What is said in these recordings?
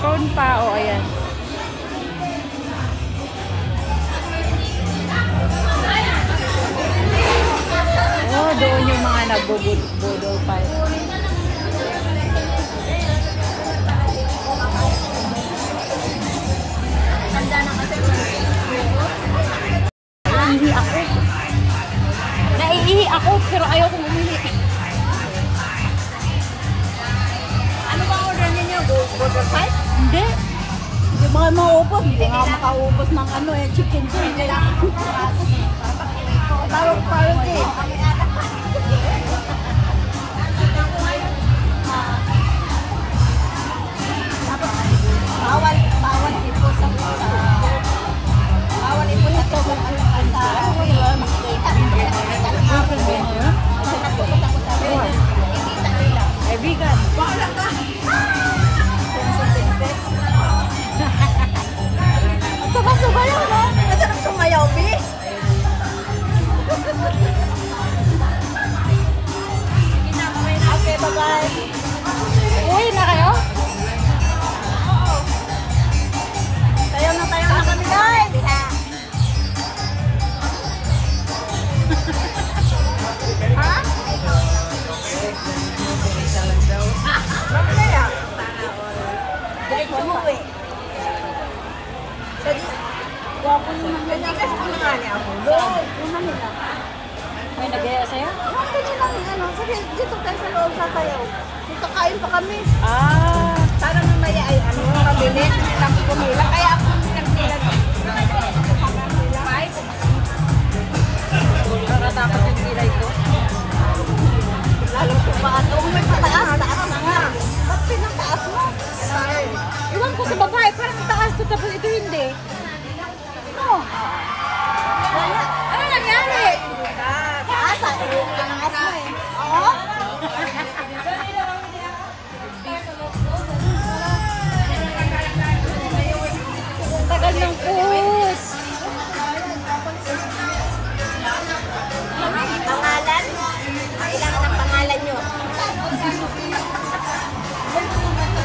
Phone pa, o ayan. Oh, doon yung mga nagbubudol pa. Naiihi ako. Naiihi ako, pero ayaw kong umili. Ano ba order ninyo? Burger fight? Hindi. Hindi mga maubos. Hindi nga makaubos ng chicken joy. Parang din. Bawal ito sa bawal ito sa tubig Ay, vegan. Suba-suba lang, no? Masarap sumayaw, Bi. Okay, bye-bye. Uy, na kayo? Tayo na kami, guys. Ha? Mamaya. Diretso mo, eh. Jadi, wapo naman ganyan. Kasi kung nga niya ako, una nila. May nagaya sa'yo? Ganyan lang, sabi, dito tayo sa loob sa sayaw. Dito kain pa kami. Ah. Para mamaya ay kabili, lang pumila. Kaya ako nagpila. Nakatakas yung kilay ko. Lalo po ba ito? May pataas na nga. Ba't pinataas mo? Iwan ko sa babae, parang taas to, tapos ito hindi. No. Wala. Ano nangyari? Taas mo eh. Oo? Tagal ng puus. Pangalan? Kailangan ng pangalan nyo.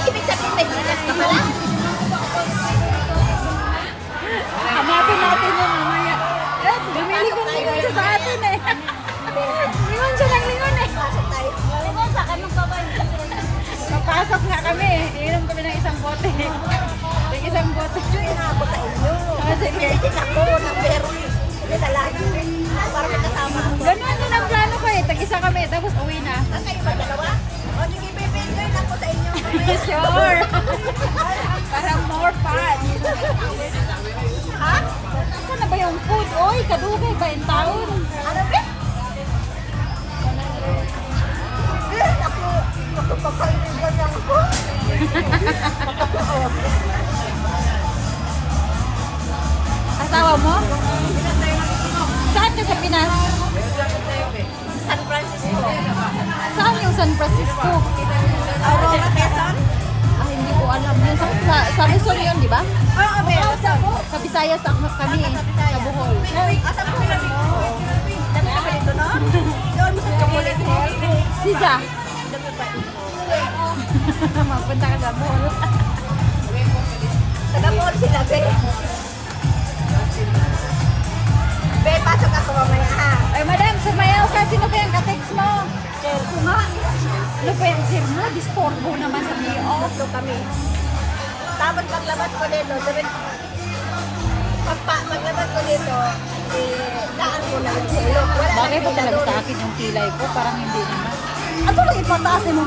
Ibig sabihin may tinas ka pala? Hanapin natin yung mamaya. Lumilingon siya sa atin eh. Lingon siya ng lingon eh. Pasok tayo. Lingon sa kanong babay. Papasok nga kami. Iinom kami ng isang bote. Ng isang bote. Joy na ako sa inyo. Sige. Hindi ako ng pero. Hindi na lagi. Para may kasama ako. Ganun din ang plano ko eh. Tag-isa kami, tapos uwi na. Saan kayo ba dalawa? O sige, baby, enjoy na ako sa inyo. Sure. Para more fun. Ha? Saan na ba yung food? Oy, kadugay ba yung taon? Ano ba? Ako papaligan niya ako. Asawa mo? Saan ka sa Pinas? San Francisco. Saan yung San Francisco? Aurora, Quezon? Ah, hindi ko alam. Yung sa Luzon yun, di ba? Oo, meron sa ako. Sa Visayas kami, sa Bohol. Asa po na dito? Dami ka pa dito, no? Doon mo sa Kapulit Hill. Siza. Dami pa dito. Magpunta ka sa mall. Taga mall sila, be. Be, pasok ako mamaya, ha? Ay, madam, sumayaw ka. Sino ba yung ka-text mo? Sir, ko nga. Ano ba yung sir mo? Disturbo naman sa iyo. Ito kami. Tapos paglabas ko dito, paglabas ko dito, daan ko na yung selo. Bagay ba talaga sa akin yung kilay ko? Parang hindi naman. Ato lang ipataas mo.